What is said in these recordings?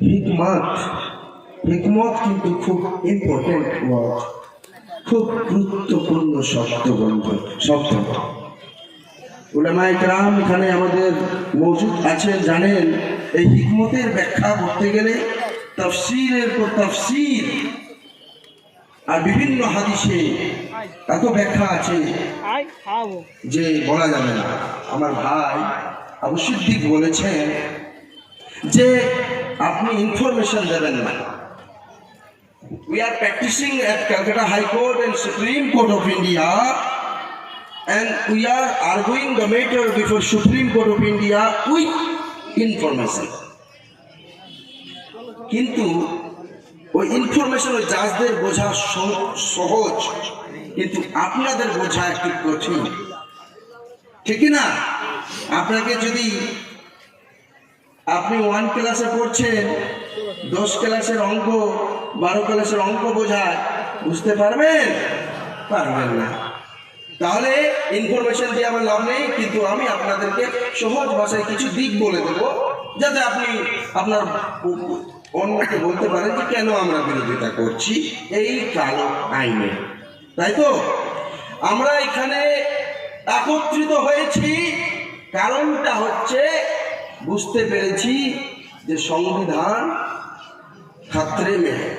হিকমত হিকমত কিন্তু খুব important word, খুব গুরুত্বপূর্ণ শব্দ। উলামায়ে কেরাম এখানে আমাদের মওজুদ আছেন, জানেন এই হিকমতের ব্যাখ্যা করতে গেলে তাফসীরের পর তাফসীর আর বিভিন্ন হাদিসে এত ব্যাখ্যা আছে যে বলা যাবে না। আমার ভাই আবু সিদ্দিক বলেছেন যে আপনি ইনফরমেশন দেবেন না। We are practicing at Calcutta High Court and Supreme Court of India, and we are arguing the matter before Supreme Court of India with information. কিন্তু ওই ইনফরমেশন ওই জাজদের বোঝা সহজ, কিন্তু আপনাদের বোঝা একটু কঠিন, ঠিক না? আপনাকে যদি আপনি 1 ক্লাসে পড়ছেন, 10 ক্লাসের অঙ্ক 12 ক্লাসের অঙ্ক বোঝায়, বুঝতে পারবেন না। তাহলে ইনফরমেশন দিয়ে আমার লাভ নেই, কিন্তু আমি আপনাদেরকে সহজ ভাষায় কিছু দিক বলে দেবো, যাতে আপনি আপনার অন্যকে বলতে পারেন যে কেন আমরা বিরোধিতা করছি এই কালো আইনে। তাই তো আমরা এখানে একত্রিত হয়েছি, কারণটা হচ্ছে বুঝতে পেরেছি যে সংবিধান খতরে মে হ্যায়,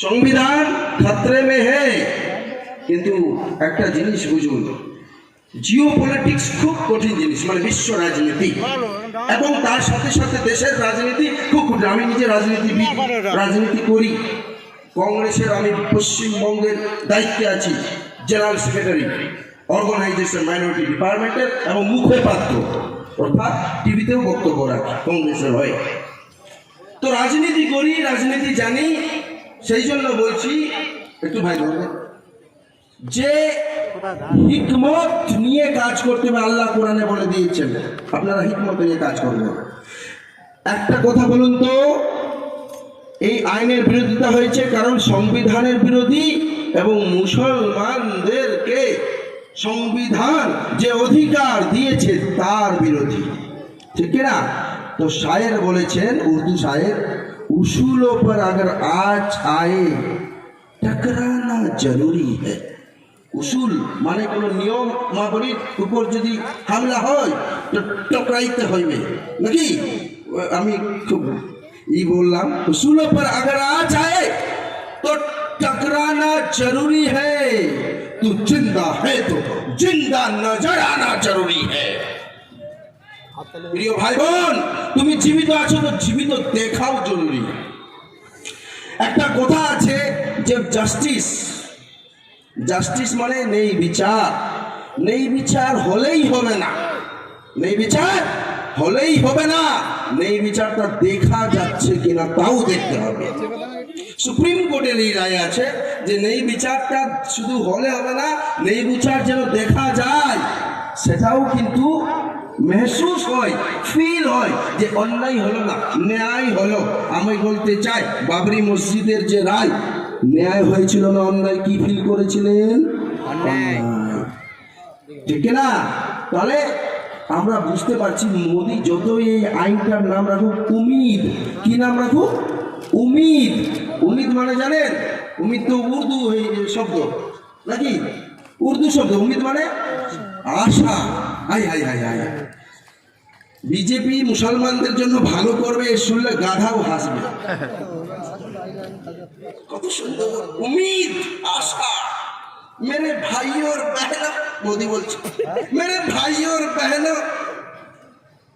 সংবিধান খতরে মে হ্যায়। কিন্তু একটা জিনিস বুঝুন, জিও পলিটিক্স খুব কঠিন জিনিস, মানে বিশ্ব রাজনীতি, এবং তার সাথে সাথে দেশের রাজনীতি খুব কঠিন। আমি নিজে রাজনীতি করি, কংগ্রেসের আমি পশ্চিমবঙ্গের দায়িত্বে আছি, জেনারেল সেক্রেটারি, অর্গানাইজেশন মাইনরিটি ডিপার্টমেন্টের, এবং মুখপাত্র, অর্থাৎ টিভিতেও বক্তব্য রাখি কংগ্রেসের হয়ে। তো রাজনীতি করি, রাজনীতি জানি, সেই জন্য বলছি একটু ভাই ধরবেন যে হিকমত নিয়ে কাজ করতে হবে। আল্লাহ কোরআনে বলে দিয়েছেন আপনারা হিকমত নিয়ে কাজ করবেন। একটা কথা বলুন তো, এই আইনের বিরোধিতা হয়েছে কারণ সংবিধানের বিরোধী, এবং মুসলমানদেরকে সংবিধান যে অধিকার দিয়েছে তার বিরোধী, ঠিক না? তো শায়ের বলেছেন, উর্দু শায়ের, উসুলোं पर अगर आज आए टकराना जरूरी है। উসুল মানে কোনো নিয়মাবলীর উপর যদি হামলা হয় তো টকরাইতে হইবে, নাকি? আমি খুব বললাম, উসুलों पर अगर आज आए तो टकराना जरूरी है। तू जिंदा है तो जिंदा नजर आना जरूरी है। প্রিয় ভাই বোন, তুমি জীবিত আছো তো জীবিত দেখাও জরুরি। একটা কথা আছে যে জাস্টিস মানে নেই বিচার, নেই বিচার হলেই হবে না, নেই বিচার হলেই হবে না, নেই বিচারটা দেখা যাচ্ছে কিনা তাও দেখতে হবে। সুপ্রিম কোর্টের এই রায় আছে যে নেই বিচারটা শুধু হলে হবে না, নেই বিচার যেন দেখা যায়, সেটাও কিন্তু মেহসুস হয়, ফিল হয় যে অন্যায় হলো না, ন্যায় হলো। আমি বলতে চাই বাবরি মসজিদের যে রায়, ন্যায় হয়েছিল না অন্যায়? কি ফিল করেছিলেন? ঠিক না? তাহলে আমরা বুঝতে পারছি মোদি যতই এই আইনটার নাম রাখুক উমিদ, কি নাম রাখুক? উমিদ। উমিদ মানে জানেন? উমিদ তো উর্দু শব্দ, নাকি? উর্দু শব্দ। উমিদ মানে আশা। Hi hi hi hi, BJP মুসলমানদের জন্য ভালো করবে এ শুনলে গাধাও হাসবে। কত সুন্দর উমিদ, আশা। मेरे भाई और बहनों, मोदी बोलছে, मेरे भाई और बहनों,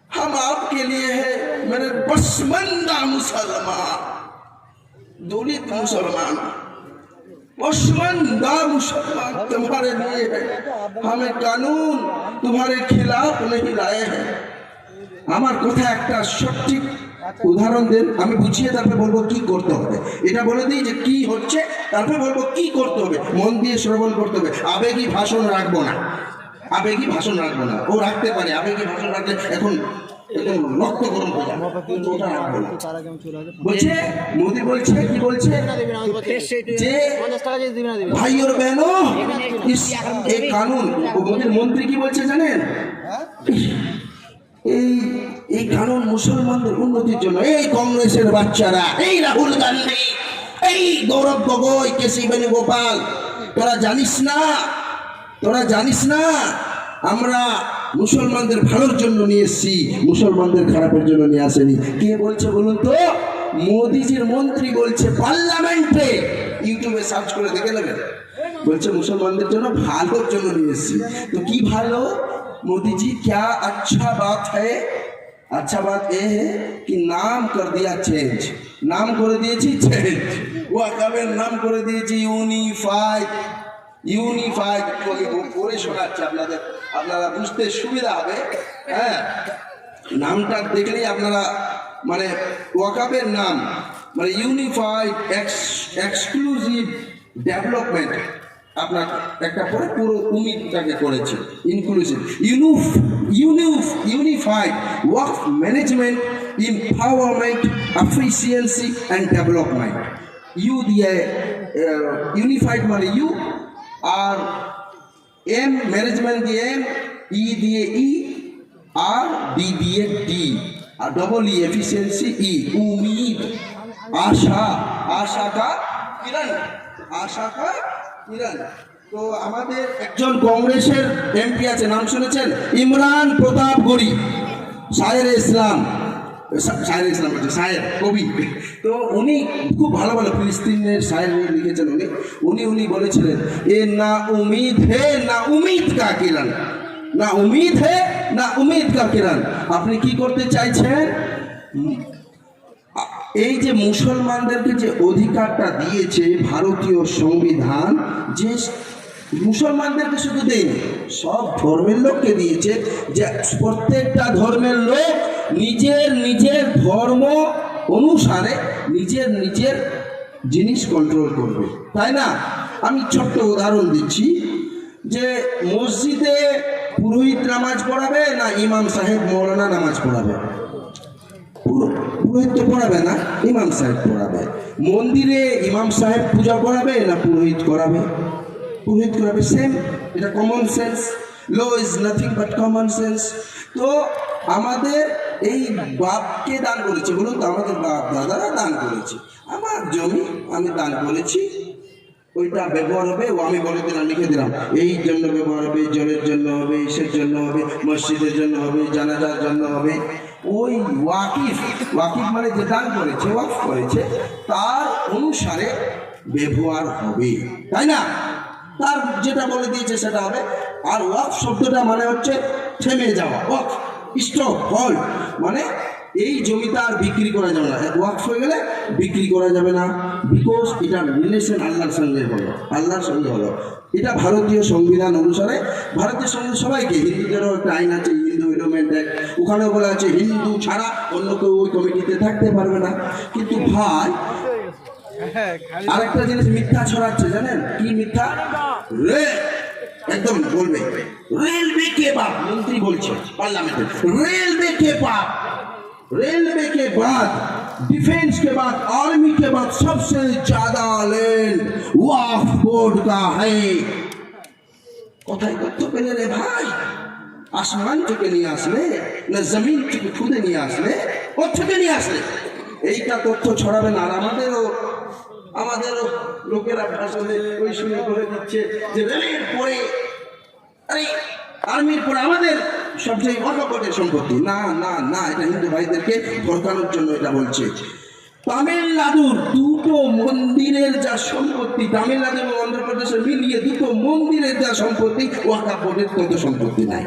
हम आपके लिए है मेरे पसंदीदा मुसलमान, दलित मुसलमान, पसंदीदा मुसलमान तुम्हारे लिए है, हमें कानून तुम्हारे खिलाफ नहीं लाए हैं। আমার কথা একটা সঠিক উদাহরণ দেন, আমি বুঝিয়ে তারপরে বলবো কি করতে হবে। এটা বলে দিই যে কি হচ্ছে, তারপরে বলবো কি করতে হবে। মন দিয়ে শ্রবণ করতে হবে। আবেগী ভাষণ রাখবো না, আবেগী ভাষণ রাখবো না। ও রাখতে পারে, আবেগী ভাষণ রাখলে এখন রক্ত গরম হয়ে যাবে, কিন্তু ওটা রাখবো না। বলছে মোদি বলছে, কি বলছে যে ভাই और बहनों इस एक कानून, মোদির মন্ত্রী কি বলছে জানেন? এই এই কানুন মুসলমানদের উন্নতির জন্য। এই কংগ্রেসের বাচ্চারা, এই রাহুল গান্ধী, এই গৌরব গগৈ, কেসি বেণুগোপাল, তোরা জানিস না আমরা মুসলমানদের ভালোর জন্য নিয়ে এসেছি, মুসলমানদের খারাপের জন্য নিয়ে আসেনি। কে বলছে বলুন তো? মোদিজির মন্ত্রী বলছে পার্লামেন্টে, ইউটিউবে সার্চ করে দেখে নেবেন, বলছে মুসলমানদের জন্য ভালোর জন্য নিয়ে এসেছি। তো কি ভালো? मोदी जी क्या अच्छा बात है? अच्छा बात ये है कि नाम कर दिया चेंज, नाम कर दिए चेंज, वो अकाबेर नाम कर दिए ইউনিফাইড করে শোনাচ্ছে আপনাদের, আপনারা বুঝতে সুবিধা হবে। হ্যাঁ, নামটা দেখলেই আপনারা মানে ওয়াকাবের নাম মানে ইউনিফাইড এক্সক্লুসিভ ডেভেলপমেন্ট, আপনার একটা পরে পুরো উমিদটাকে করেছে inclusive unified work management empowerment efficiency and development. U দিয়ে ইউনিফাইড মানে ইউ, আর এম ম্যানেজমেন্ট দিয়ে এম, ই দিয়ে ই, আর ডি দিয়ে ডি, আর double E efficiency E, UMEED, আশা কা কিরণ। তো আমাদের একজন কংগ্রেসের এমপি আছে, নাম শুনেছেন? ইমরান প্রতাপ গড়ি, শায়ের ইসলাম বলছে, শায়ের কবি। তো উনি খুব ভালো ভালো ফিলিস্তিনের শায়ের লিখেছেন। উনি বলেছিলেন, এ না উমিদ হে না উমিদ কা কিরণ, না উমিদ হে না উমিদ কা কিরণ। আপনি কি করতে চাইছেন? এই যে মুসলমানদেরকে যে অধিকারটা দিয়েছে ভারতীয় সংবিধান, যে মুসলমানদেরকে শুধু দেয়নি, সব ধর্মের লোককে দিয়েছে, যে প্রত্যেকটা ধর্মের লোক নিজের ধর্ম অনুসারে নিজের জিনিস কন্ট্রোল করবে, তাই না? আমি ছোট্ট উদাহরণ দিচ্ছি, যে মসজিদে পুরোহিত নামাজ পড়াবে না ইমাম সাহেব মৌলানা নামাজ পড়াবে? পুরোহিত তো পড়াবে না, ইমাম সাহেব পড়াবে। মন্দিরে ইমাম সাহেব পূজা করাবে না পুরোহিত করাবে? পুরোহিত করাবে। সেম, এটা common sense. Law is nothing but common sense. তো আমাদের এই বাপকে দান করেছে, বলুন তো, আমাদের বাপ দাদারা দান করেছে। আমার জমি আমি দান করেছি, ওইটা ব্যবহার হবে, ও আমি বলে দিলাম, লিখে দিলাম, এই জন্য ব্যবহার হবে, জলের জন্য হবে, ইসের জন্য হবে, মসজিদের জন্য হবে, জানাজার জন্য হবে। ওই ওয়াকিফ মানে যে দান করেছে, ওয়াকফ করেছে, তার অনুসারে ব্যবহার হবে, তাই না? তার যেটা বলে দিয়েছে সেটা হবে। আর ওয়াকফ শব্দটা মানে হচ্ছে থেমে যাওয়া, ওয়াকফ, স্টপ, হল্ট, মানে এই জমিটা আর বিক্রি করা যাবে না। ওয়াকফ হয়ে গেলে বিক্রি করা যাবে না, বিকজ এটা রিলেশন আল্লাহর সঙ্গে হলো। এটা ভারতীয় সংবিধান অনুসারে, ভারতীয় সংবিধান সবাইকে, হিন্দুদেরও একটা আইন আছে, হিন্দু এন্ডোমেন্ট অ্যাক্ট, ওখানেও বলা আছে হিন্দু ছাড়া অন্য কেউ ওই কমিটিতে থাকতে পারবে না। কিন্তু ভাই আরেকটা জিনিস মিথ্যা ছড়াচ্ছে, জানেন কি মিথ্যা? একদম বলবে रेलवे के बाद, मंत्री बोलছে पार्लियामेंट, रेलवे के बाद डिफेंस के बाद आर्मी के बाद सबसे ज्यादा लैंड वक्फ बोर्ड का है। কোথায় তথ্য পেলে রে ভাই? আসমান থেকে নিয়ে আসলে না জমিন থেকে খুদে নিয়ে আসলে? কোথেকে নিয়ে আসলে? এইটা তথ্য ছড়াবে না। আর আমাদেরও লোকেরা আসলে ওই শুনে করে দিচ্ছে যে রেলের পরে, আরে আর্মির পরে আমাদের সবচেয়ে অনবদ্য সম্পত্তি। না না না, এটা হিন্দু ভাইদেরকে ভরকানোর জন্য এটা বলছে। তামিলনাড়ুর দুটো মন্দিরের যা সম্পত্তি, তামিলনাড়ু এবং অন্ধ্রপ্রদেশে মিলিয়ে দুটো মন্দিরের যা সম্পত্তি, ওয়াকফ বোর্ডের তত সম্পত্তি নাই।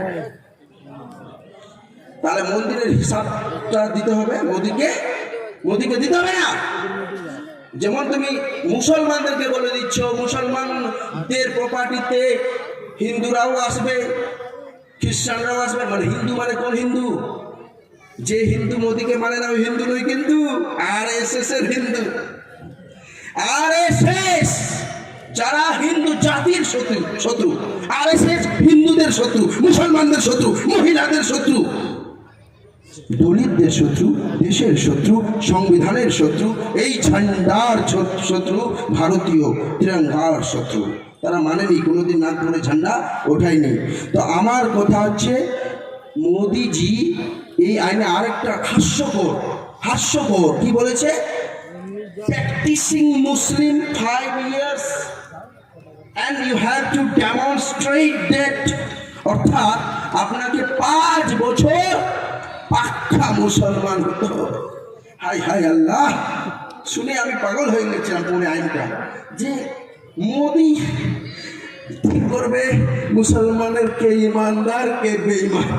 তাহলে মন্দিরের হিসাবটা দিতে হবে মোদিকে দিতে হবে না? যেমন তুমি মুসলমানদেরকে বলে দিচ্ছ মুসলমানদের প্রপার্টিতে হিন্দুরাও আসবে, খ্রিস্টানরাও আসবে। মানে হিন্দু মানে কোন হিন্দু? যে হিন্দু মোদিকে মানে না ওই হিন্দু নয়, কিন্তু আরএসএস এর হিন্দু। আরএসএস যারা হিন্দু জাতির শত্রু, আরএসএস হিন্দুদের শত্রু, মুসলমানদের শত্রু, মহিলাদের শত্রু, দলিতদের শত্রু, দেশের শত্রু, সংবিধানের শত্রু, এই ঝান্ডার শত্রু, ভারতীয় তিরঙ্গার শত্রু। তারা মানেনি, কোনোদিন নাক ধরে ঝান্ডা ওঠায়নি। তো আমার কথা হচ্ছে, মোদিজি এই আইনে আরেকটা হাস্যকর কি বলেছে, practising Muslim 5 years and you have to demonstrate that, অর্থাৎ আপনাকে 5 বছর পাক্কা মুসলমান হতে হবে। হাই হাই আল্লাহ, শুনে আমি পাগল হয়ে গেছিলাম পুরো আইনটা, যে মোদি ঠিক করবে মুসলমানের কে ইমানদার কে বেঈমান।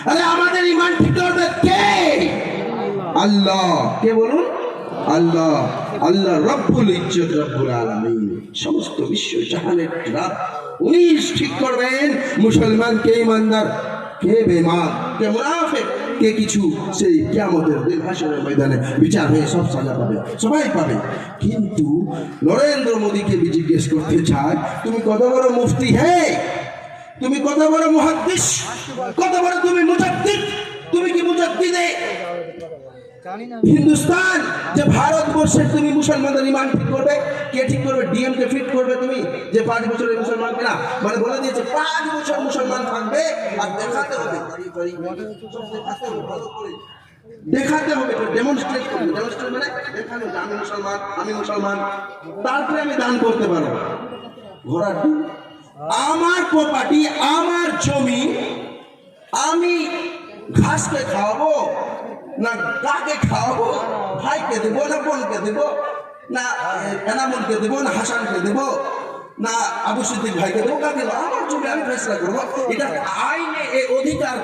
আরে আমাদের ইমান ঠিক করবে কে? আল্লাহ। কে বলুন? আল্লাহ। আল্লাহ রব্বুল ইজ্জত রব্বুল আলামিন, সমস্ত বিশ্ব জাহানের রব, উনি ঠিক করবেন মুসলমান কে ইমানদার কে বেঈমান কে মুনাফিক কে কিছু। সেই কিয়ামতের দিন হাশরের ময়দানে বিচার হয়ে সব সাজা পাবে, সবাই পাবে। কিন্তু নরেন্দ্র মোদীকে জিজ্ঞেস করতে চায়, তুমি কত বড় মুফতি, হে তুমি কত বড় মুহাদ্দিস, কত বড় তুমি মুজাদ্দিদ, তুমি কি মুজাদ্দিদে হিন্দুস্তান, যে ভারতবর্ষের তুমি মুসলমানদের ইমান ঠিক করবে? কে ঠিক করবে? ডিএমকে ফিট করবে তুমি যে 5 বছরের মুসলমান কিনা? মানে বলে দিয়েছে 5 বছর মুসলমান থাকবে, আর দেখাতে হবে, দেখাতে হবে, ডেমনস্ট্রেট করবে। ডেমনস্ট্রেট মানে দেখানো যে আমি মুসলমান, তারপরে আমি দান করতে পারবো। ঘোড়ার ডিম, আমার প্রপার্টি, আমার জমি, আমি ঘাসকে খাওয়াবো না কাকে খাওয়াবো? ভাইকে দেবো না বোনকে দেবো না এনামুলকে দেবো না হাসানকে দেবো না আবু সিদ্দিক ভাইকে দেবো? কাকে দেবো? আমার জমি আমি ফেসলা করবো। এটা আইনে এই অধিকার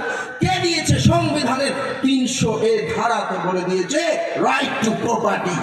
কে দিয়েছে? সংবিধানের 300 ধারাতে বলে দিয়েছে রাইট টু প্রপার্টি।